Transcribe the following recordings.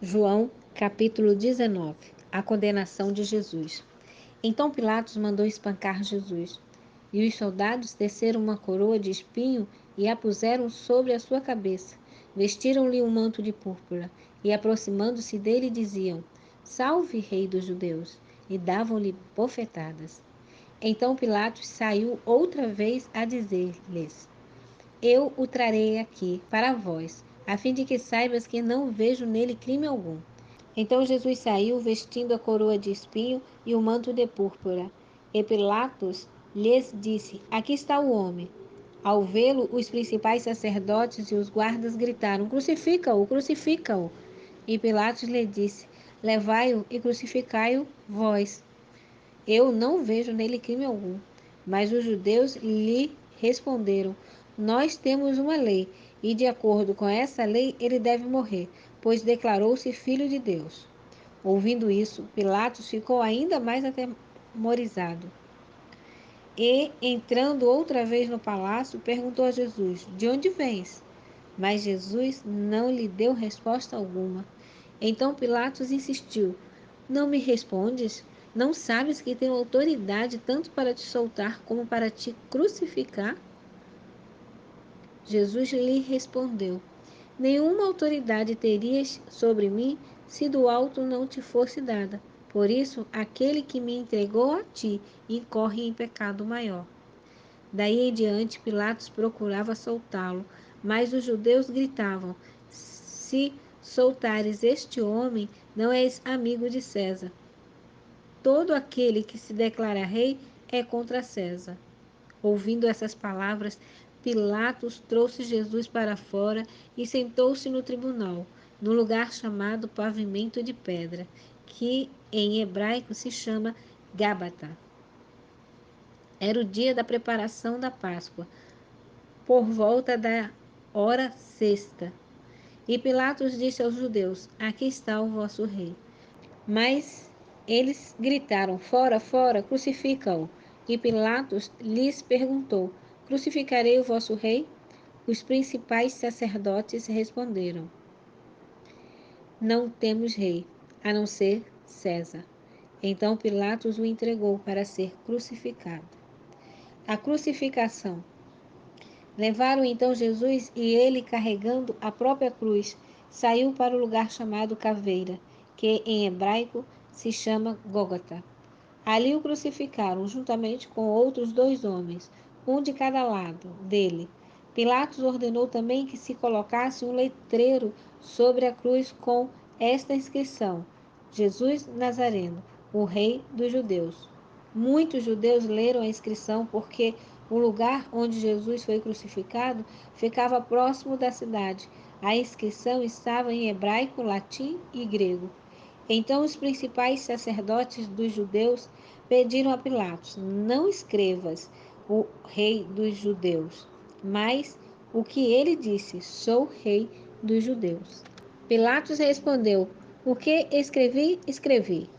João, capítulo 19. A condenação de Jesus. Então Pilatos mandou espancar Jesus. E os soldados teceram uma coroa de espinho e a puseram sobre a sua cabeça. Vestiram-lhe um manto de púrpura e, aproximando-se dele, diziam: Salve, Rei dos Judeus! E davam-lhe bofetadas. Então Pilatos saiu outra vez a dizer-lhes: Eu o trarei aqui para vós, a fim de que saibas que não vejo nele crime algum. Então Jesus saiu, vestindo a coroa de espinho e o manto de púrpura. E Pilatos lhes disse: Aqui está o homem. Ao vê-lo, os principais sacerdotes e os guardas gritaram: Crucifica-o, crucifica-o. E Pilatos lhe disse: Levai-o e crucificai-o vós. Eu não vejo nele crime algum. Mas os judeus lhe responderam: Nós temos uma lei, e de acordo com essa lei ele deve morrer, pois declarou-se filho de Deus. Ouvindo isso, Pilatos ficou ainda mais atemorizado. E, entrando outra vez no palácio, perguntou a Jesus: De onde vens? Mas Jesus não lhe deu resposta alguma. Então Pilatos insistiu: Não me respondes? Não sabes que tenho autoridade tanto para te soltar como para te crucificar? Jesus lhe respondeu: Nenhuma autoridade terias sobre mim se do alto não te fosse dada. Por isso, aquele que me entregou a ti incorre em pecado maior. Daí em diante, Pilatos procurava soltá-lo, mas os judeus gritavam: Se soltares este homem, não és amigo de César. Todo aquele que se declara rei é contra César. Ouvindo essas palavras, Pilatos trouxe Jesus para fora e sentou-se no tribunal, no lugar chamado Pavimento de Pedra, que em hebraico se chama Gábata. Era o dia da preparação da Páscoa, por volta da hora sexta. E Pilatos disse aos judeus: Aqui está o vosso rei. Mas eles gritaram: Fora, fora, crucifica-o. E Pilatos lhes perguntou: Crucificarei o vosso rei? Os principais sacerdotes responderam: Não temos rei, a não ser César. Então Pilatos o entregou para ser crucificado. A crucificação. Levaram então Jesus e ele, carregando a própria cruz, saiu para o lugar chamado Caveira, que em hebraico se chama Gólgota. Ali o crucificaram, juntamente com outros 2 homens, um de cada lado dele. Pilatos ordenou também que se colocasse um letreiro sobre a cruz com esta inscrição: Jesus Nazareno, o Rei dos Judeus. Muitos judeus leram a inscrição porque o lugar onde Jesus foi crucificado ficava próximo da cidade. A inscrição estava em hebraico, latim e grego. Então os principais sacerdotes dos judeus pediram a Pilatos: Não escrevas o rei dos judeus, mas o que ele disse: Sou rei dos judeus. Pilatos respondeu: O que escrevi, escrevi.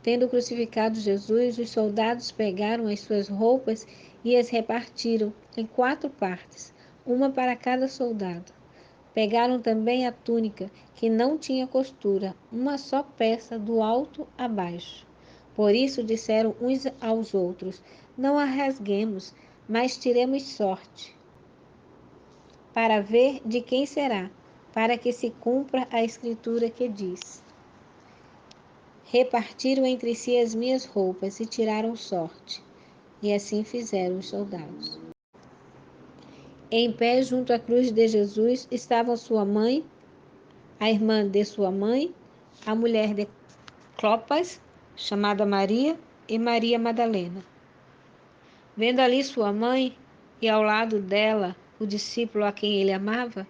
Tendo crucificado Jesus, os soldados pegaram as suas roupas e as repartiram em 4 partes, uma para cada soldado. Pegaram também a túnica, que não tinha costura, uma só peça do alto a baixo. Por isso disseram uns aos outros: Não a rasguemos, mas tiremos sorte, para ver de quem será, para que se cumpra a escritura que diz: Repartiram entre si as minhas roupas e tiraram sorte. E assim fizeram os soldados. Em pé junto à cruz de Jesus estavam sua mãe, a irmã de sua mãe, a mulher de Clopas, chamada Maria, e Maria Madalena. Vendo ali sua mãe e ao lado dela o discípulo a quem ele amava,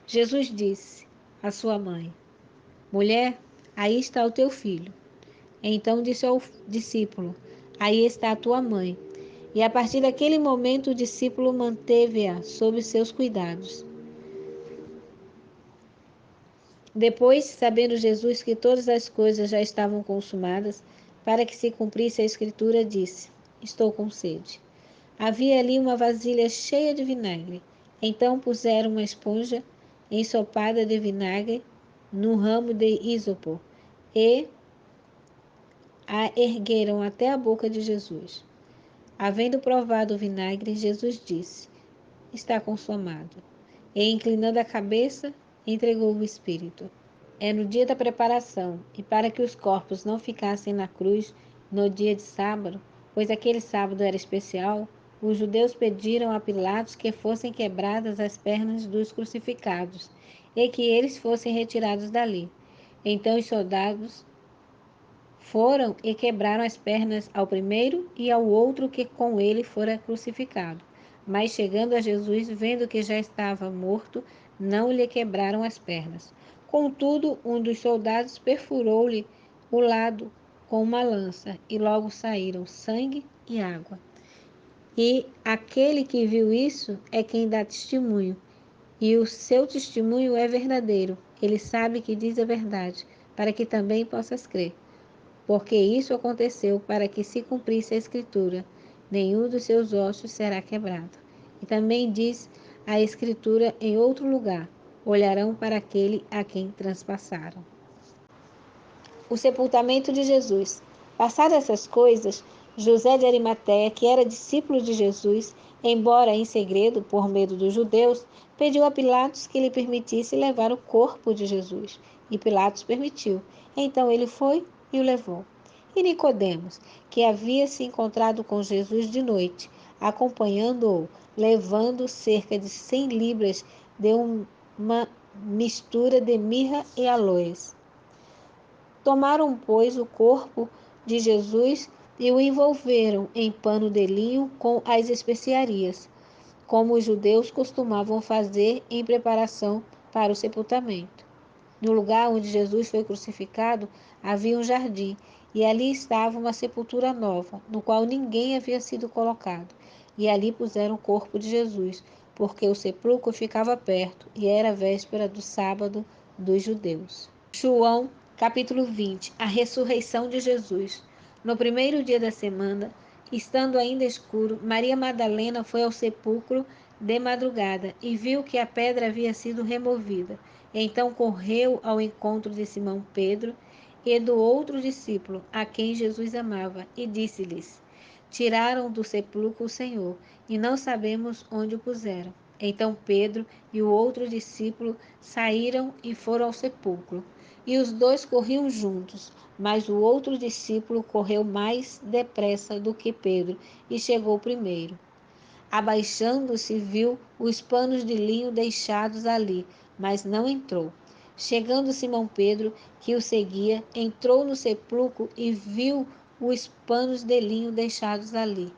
Jesus disse à sua mãe: Mulher, aí está o teu filho. Então disse ao discípulo: Aí está a tua mãe. E a partir daquele momento o discípulo manteve-a sob seus cuidados. Depois, sabendo Jesus que todas as coisas já estavam consumadas, para que se cumprisse a escritura, disse: Estou com sede. Havia ali uma vasilha cheia de vinagre. Então puseram uma esponja ensopada de vinagre num ramo de ísopo e a ergueram até a boca de Jesus. Havendo provado o vinagre, Jesus disse: Está consumado. E, inclinando a cabeça, entregou o Espírito. É no dia da preparação, e para que os corpos não ficassem na cruz no dia de sábado, pois aquele sábado era especial, os judeus pediram a Pilatos que fossem quebradas as pernas dos crucificados e que eles fossem retirados dali. Então os soldados foram e quebraram as pernas ao primeiro e ao outro que com ele fora crucificado. Mas chegando a Jesus, vendo que já estava morto, não lhe quebraram as pernas. Contudo, um dos soldados perfurou-lhe o lado com uma lança, e logo saíram sangue e água. E aquele que viu isso é quem dá testemunho, e o seu testemunho é verdadeiro. Ele sabe que diz a verdade, para que também possas crer. Porque isso aconteceu para que se cumprisse a Escritura: nenhum dos seus ossos será quebrado. E também diz a Escritura em outro lugar: olharão para aquele a quem transpassaram. O sepultamento de Jesus. Passadas essas coisas, José de Arimateia, que era discípulo de Jesus, embora em segredo, por medo dos judeus, pediu a Pilatos que lhe permitisse levar o corpo de Jesus. E Pilatos permitiu. Então ele foi e o levou. E Nicodemos, que havia se encontrado com Jesus de noite, acompanhando-o, levando cerca de 100 libras de uma mistura de mirra e aloes. Tomaram, pois, o corpo de Jesus e o envolveram em pano de linho com as especiarias, como os judeus costumavam fazer em preparação para o sepultamento. No lugar onde Jesus foi crucificado havia um jardim, e ali estava uma sepultura nova, no qual ninguém havia sido colocado. E ali puseram o corpo de Jesus, porque o sepulcro ficava perto, e era véspera do sábado dos judeus. João, capítulo 20. A ressurreição de Jesus. No primeiro dia da semana, estando ainda escuro, Maria Madalena foi ao sepulcro de madrugada e viu que a pedra havia sido removida. Então correu ao encontro de Simão Pedro e do outro discípulo, a quem Jesus amava, e disse-lhes: Tiraram do sepulcro o Senhor, e não sabemos onde o puseram. Então Pedro e o outro discípulo saíram e foram ao sepulcro. E os dois corriam juntos, mas o outro discípulo correu mais depressa do que Pedro e chegou primeiro. Abaixando-se, viu os panos de linho deixados ali, mas não entrou. Chegando Simão Pedro, que o seguia, entrou no sepulcro e viu os panos de linho deixados ali.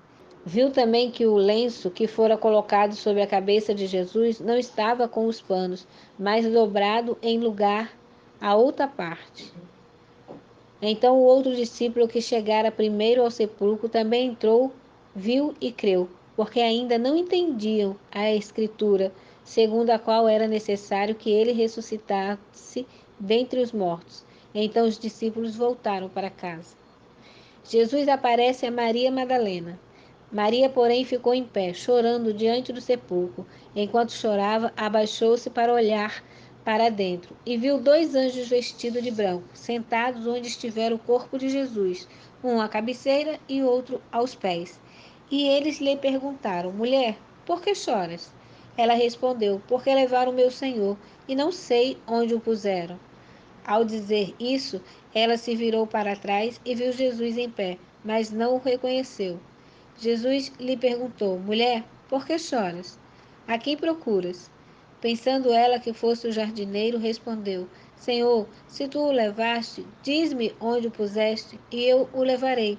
Viu também que o lenço que fora colocado sobre a cabeça de Jesus não estava com os panos, mas dobrado em lugar à outra parte. Então o outro discípulo que chegara primeiro ao sepulcro também entrou, viu e creu, porque ainda não entendiam a Escritura, segundo a qual era necessário que ele ressuscitasse dentre os mortos. Então os discípulos voltaram para casa. Jesus aparece a Maria Madalena. Maria, porém, ficou em pé, chorando diante do sepulcro. Enquanto chorava, abaixou-se para olhar para dentro e viu dois anjos vestidos de branco, sentados onde estivera o corpo de Jesus, um à cabeceira e outro aos pés. E eles lhe perguntaram: Mulher, por que choras? Ela respondeu: Porque levaram meu Senhor e não sei onde o puseram. Ao dizer isso, ela se virou para trás e viu Jesus em pé, mas não o reconheceu. Jesus lhe perguntou: Mulher, por que choras? A quem procuras? Pensando ela que fosse o jardineiro, respondeu: Senhor, se tu o levaste, diz-me onde o puseste, e eu o levarei.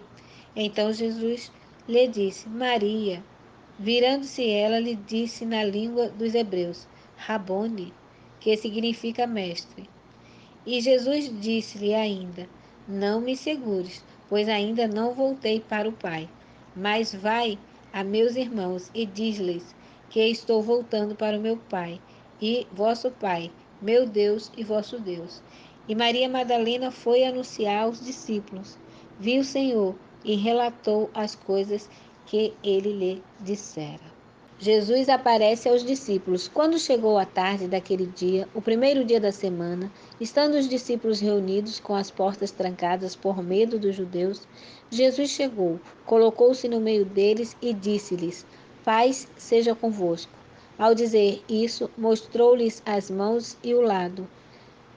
Então Jesus lhe disse: Maria. Virando-se ela, lhe disse na língua dos hebreus: Rabone, que significa mestre. E Jesus disse-lhe ainda: Não me segures, pois ainda não voltei para o Pai. Mas vai a meus irmãos e diz-lhes que estou voltando para o meu Pai e vosso Pai, meu Deus e vosso Deus. E Maria Madalena foi anunciar aos discípulos. Viu o Senhor e relatou as coisas que ele lhe dissera. Jesus aparece aos discípulos. Quando chegou a tarde daquele dia, o primeiro dia da semana, estando os discípulos reunidos com as portas trancadas por medo dos judeus, Jesus chegou, colocou-se no meio deles e disse-lhes: Paz seja convosco. Ao dizer isso, mostrou-lhes as mãos e o lado.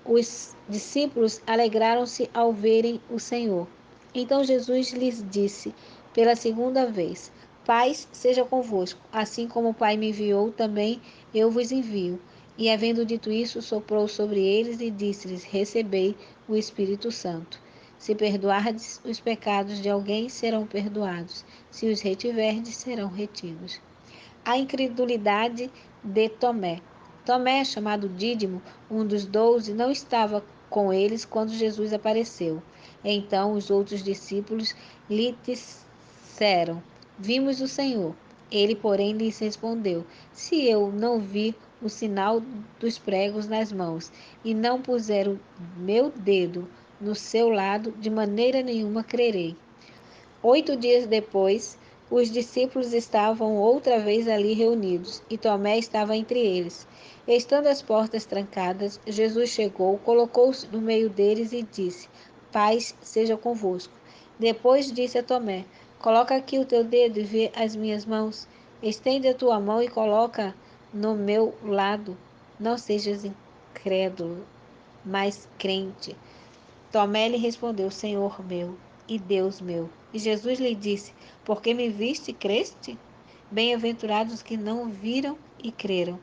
Os discípulos alegraram-se ao verem o Senhor. Então Jesus lhes disse pela segunda vez: Paz seja convosco. Assim como o Pai me enviou, também eu vos envio. E havendo dito isso, soprou sobre eles e disse-lhes: Recebei o Espírito Santo. Se perdoardes os pecados de alguém, serão perdoados. Se os retiverdes, serão retidos. A incredulidade de Tomé. Tomé, chamado Dídimo, um dos 12, não estava com eles quando Jesus apareceu. Então os outros discípulos lhe disseram: Vimos o Senhor. Ele, porém, lhes respondeu: Se eu não vir o sinal dos pregos nas mãos e não puser o meu dedo no seu lado, de maneira nenhuma crerei. 8 dias depois, os discípulos estavam outra vez ali reunidos, e Tomé estava entre eles. Estando as portas trancadas, Jesus chegou, colocou-se no meio deles e disse: Paz seja convosco. Depois disse a Tomé: Coloca aqui o teu dedo e vê as minhas mãos. Estende a tua mão e coloca no meu lado. Não sejas incrédulo, mas crente. Tomé lhe respondeu: Senhor meu e Deus meu. E Jesus lhe disse: Porque me viste e creste? Bem-aventurados os que não viram e creram.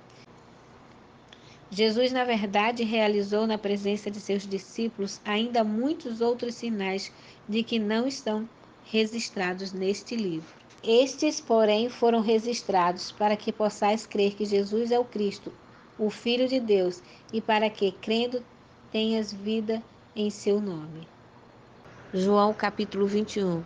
Jesus, na verdade, realizou na presença de seus discípulos ainda muitos outros sinais de que não estão registrados neste livro. Estes, porém, foram registrados para que possais crer que Jesus é o Cristo, o Filho de Deus, e para que, crendo, tenhas vida em seu nome. João capítulo 21.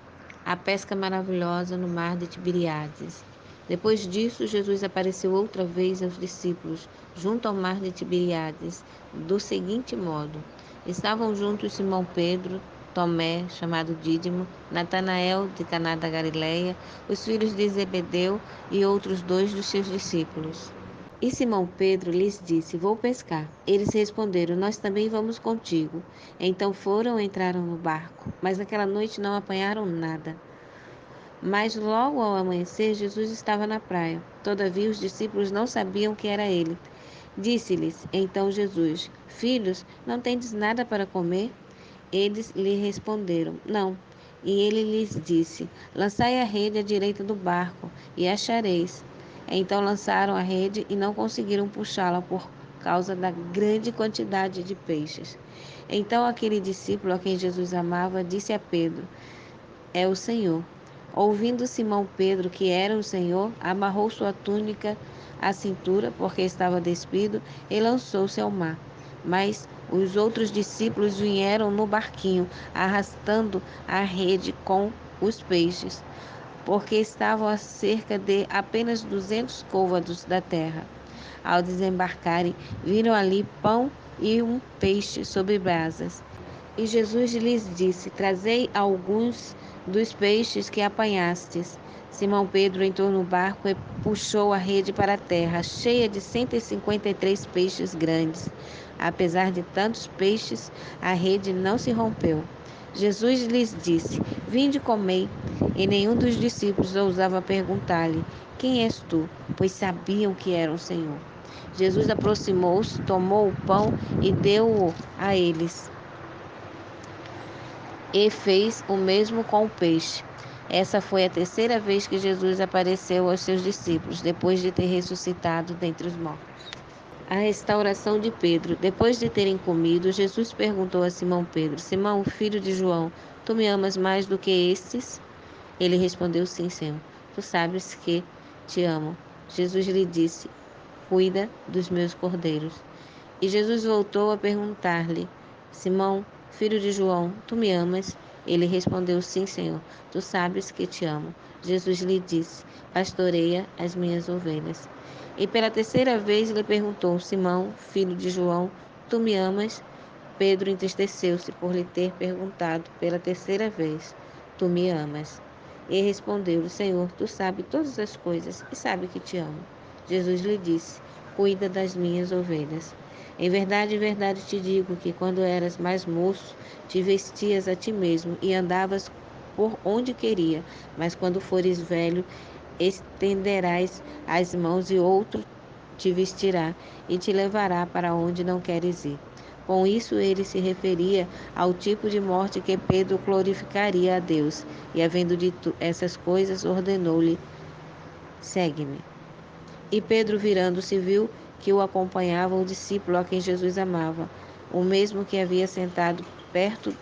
A pesca maravilhosa no mar de Tiberíades. Depois disso, Jesus apareceu outra vez aos discípulos, junto ao mar de Tiberíades, do seguinte modo: estavam juntos Simão Pedro, Tomé, chamado Dídimo, Natanael, de Caná da Galileia, os filhos de Zebedeu e outros 2 dos seus discípulos. E Simão Pedro lhes disse: Vou pescar. Eles responderam: Nós também vamos contigo. Então entraram no barco, mas naquela noite não apanharam nada. Mas logo ao amanhecer, Jesus estava na praia. Todavia os discípulos não sabiam que era ele. Disse-lhes então Jesus: Filhos, não tendes nada para comer? Eles lhe responderam: Não. E ele lhes disse: Lançai a rede à direita do barco, e achareis. Então lançaram a rede e não conseguiram puxá-la por causa da grande quantidade de peixes. Então aquele discípulo a quem Jesus amava disse a Pedro: É o Senhor. Ouvindo Simão Pedro que era o Senhor, amarrou sua túnica à cintura, porque estava despido, e lançou-se ao mar. Mas os outros discípulos vieram no barquinho, arrastando a rede com os peixes, porque estavam a cerca de apenas 200 côvados da terra. Ao desembarcarem, viram ali pão e um peixe sobre brasas. E Jesus lhes disse: Trazei alguns dos peixes que apanhastes. Simão Pedro entrou no barco e puxou a rede para a terra, cheia de 153 peixes grandes. Apesar de tantos peixes, a rede não se rompeu. Jesus lhes disse: Vinde e comei. E nenhum dos discípulos ousava perguntar-lhe: Quem és tu? Pois sabiam que era o Senhor. Jesus aproximou-se, tomou o pão e deu-o a eles. E fez o mesmo com o peixe. Essa foi a terceira vez que Jesus apareceu aos seus discípulos, depois de ter ressuscitado dentre os mortos. A restauração de Pedro. Depois de terem comido, Jesus perguntou a Simão Pedro: Simão, filho de João, tu me amas mais do que estes? Ele respondeu: Sim, Senhor. Tu sabes que te amo. Jesus lhe disse: Cuida dos meus cordeiros. E Jesus voltou a perguntar-lhe: Simão, filho de João, tu me amas? Ele respondeu: Sim, Senhor. Tu sabes que te amo. Jesus lhe disse: Pastoreia as minhas ovelhas. E pela terceira vez lhe perguntou: Simão, filho de João, tu me amas? Pedro entristeceu-se por lhe ter perguntado pela terceira vez: Tu me amas? E respondeu-lhe: Senhor, tu sabes todas as coisas e sabe que te amo. Jesus lhe disse: Cuida das minhas ovelhas. Em verdade te digo que quando eras mais moço, te vestias a ti mesmo e andavas por onde queria, mas quando fores velho, estenderás as mãos e outro te vestirá e te levará para onde não queres ir. Com isso, ele se referia ao tipo de morte que Pedro glorificaria a Deus. E, havendo dito essas coisas, ordenou-lhe: Segue-me. E Pedro, virando-se, viu que o acompanhava o discípulo a quem Jesus amava, o mesmo que havia sentado perto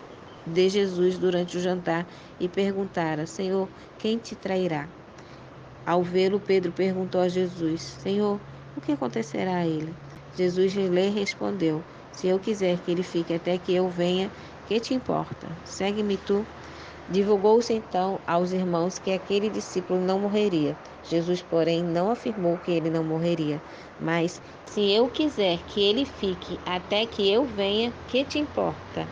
de Jesus durante o jantar, e perguntara: Senhor, quem te trairá? Ao vê-lo, Pedro perguntou a Jesus: Senhor, o que acontecerá a ele? Jesus lhe respondeu: Se eu quiser que ele fique até que eu venha, que te importa? Segue-me tu. Divulgou-se então aos irmãos que aquele discípulo não morreria. Jesus, porém, não afirmou que ele não morreria, mas se eu quiser que ele fique até que eu venha, que te importa?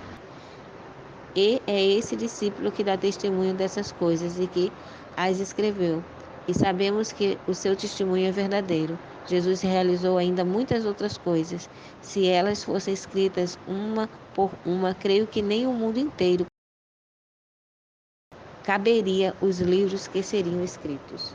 E é esse discípulo que dá testemunho dessas coisas e que as escreveu. E sabemos que o seu testemunho é verdadeiro. Jesus realizou ainda muitas outras coisas. Se elas fossem escritas uma por uma, creio que nem o mundo inteiro caberia os livros que seriam escritos.